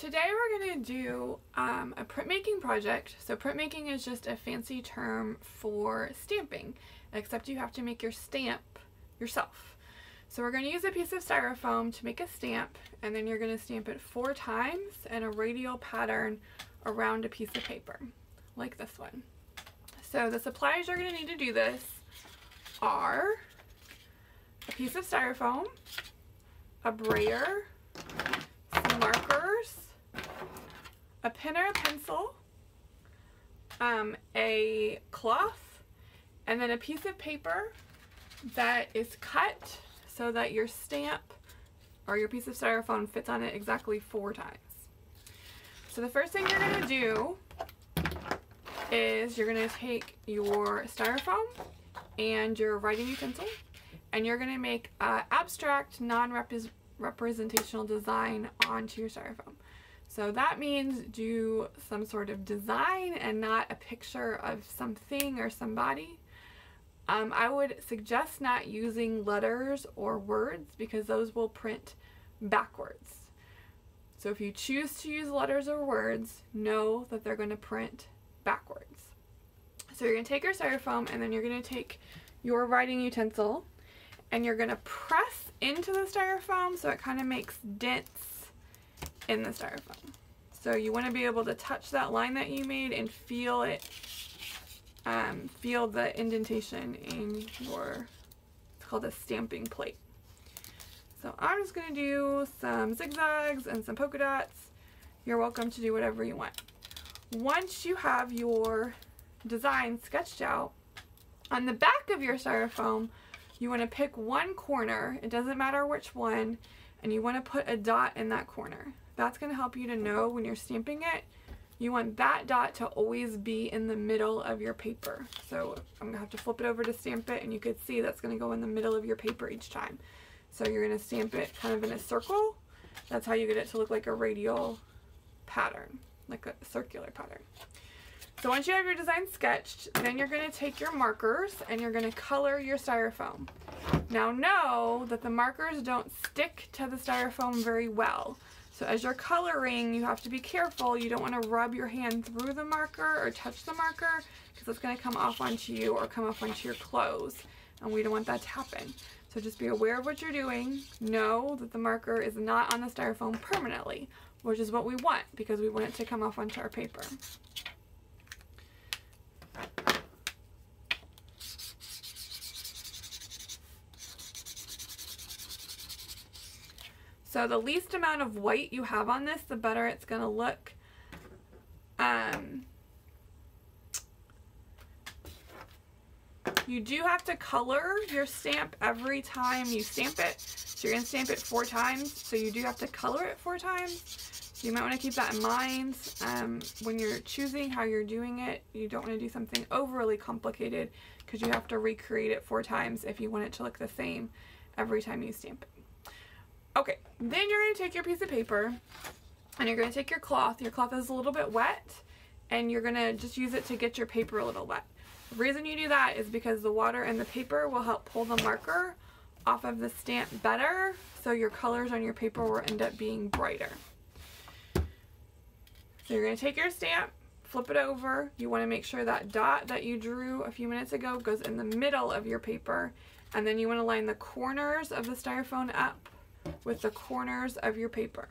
Today we're going to do a printmaking project. So printmaking is just a fancy term for stamping, except you have to make your stamp yourself. So we're going to use a piece of styrofoam to make a stamp, and then you're going to stamp it 4 times in a radial pattern around a piece of paper, like this one. So the supplies you're going to need to do this are a piece of styrofoam, a brayer, some markers, a pen or a pencil, a cloth, and then a piece of paper that is cut so that your stamp or your piece of styrofoam fits on it exactly 4 times. So the first thing you're going to do is you're going to take your styrofoam and your writing utensil, and you're going to make an abstract, non-representational design onto your styrofoam. So that means do some sort of design and not a picture of something or somebody. I would suggest not using letters or words because those will print backwards. So if you choose to use letters or words, know that they're going to print backwards. So you're going to take your styrofoam and then you're going to take your writing utensil and you're going to press into the styrofoam so it kind of makes dents in the styrofoam. So you want to be able to touch that line that you made and feel it, feel the indentation in your, it's called a stamping plate. So I'm just going to do some zigzags and some polka dots. You're welcome to do whatever you want. Once you have your design sketched out, on the back of your styrofoam, you want to pick one corner, it doesn't matter which one, and you want to put a dot in that corner. That's going to help you to know when you're stamping it, you want that dot to always be in the middle of your paper. So I'm going to have to flip it over to stamp it, and you could see that's going to go in the middle of your paper each time. So you're going to stamp it kind of in a circle. That's how you get it to look like a radial pattern, like a circular pattern. So once you have your design sketched, then you're going to take your markers and you're going to color your styrofoam. Now know that the markers don't stick to the styrofoam very well. So as you're coloring, you have to be careful. You don't want to rub your hand through the marker or touch the marker because it's going to come off onto you or come off onto your clothes, and we don't want that to happen. So just be aware of what you're doing. Know that the marker is not on the styrofoam permanently, which is what we want because we want it to come off onto our paper. So the least amount of white you have on this, the better it's going to look. You do have to color your stamp every time you stamp it. So you're going to stamp it 4 times, so you do have to color it 4 times. So you might want to keep that in mind when you're choosing how you're doing it. You don't want to do something overly complicated because you have to recreate it 4 times if you want it to look the same every time you stamp it. Okay, then you're going to take your piece of paper and you're going to take your cloth. Your cloth is a little bit wet and you're going to just use it to get your paper a little wet. The reason you do that is because the water in the paper will help pull the marker off of the stamp better, so your colors on your paper will end up being brighter. So you're going to take your stamp, flip it over. You want to make sure that dot that you drew a few minutes ago goes in the middle of your paper, and then you want to line the corners of the styrofoam up with the corners of your paper.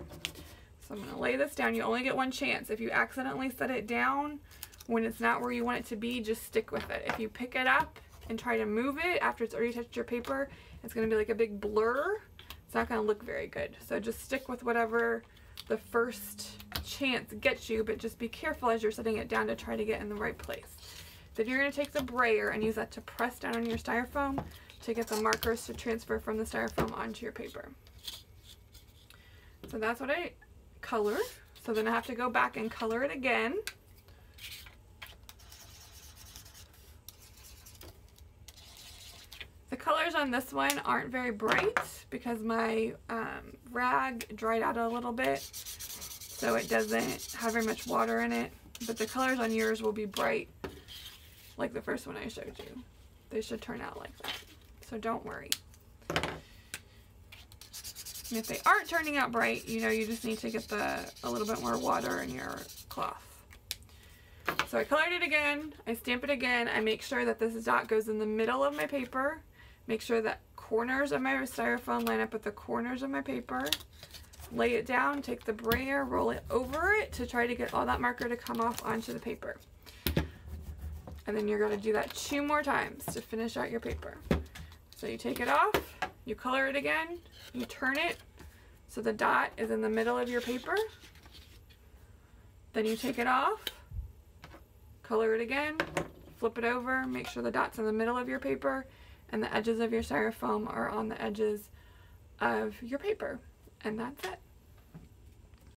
So I'm going to lay this down. You only get one chance. If you accidentally set it down when it's not where you want it to be, just stick with it. If you pick it up and try to move it after it's already touched your paper, it's going to be like a big blur. It's not going to look very good. So just stick with whatever the first chance gets you, but just be careful as you're setting it down to try to get in the right place. Then you're going to take the brayer and use that to press down on your styrofoam to get the markers to transfer from the styrofoam onto your paper. So that's what I colored. So then I have to go back and color it again. The colors on this one aren't very bright because my rag dried out a little bit, so it doesn't have very much water in it. But the colors on yours will be bright like the first one I showed you. They should turn out like that, so don't worry. And if they aren't turning out bright, you know you just need to get a little bit more water in your cloth. So I colored it again, I stamp it again, I make sure that this dot goes in the middle of my paper, make sure that corners of my styrofoam line up with the corners of my paper, lay it down, take the brayer, roll it over it to try to get all that marker to come off onto the paper. And then you're going to do that 2 more times to finish out your paper. So you take it off, you color it again, you turn it so the dot is in the middle of your paper, then you take it off, color it again, flip it over, make sure the dot's in the middle of your paper and the edges of your styrofoam are on the edges of your paper. And that's it.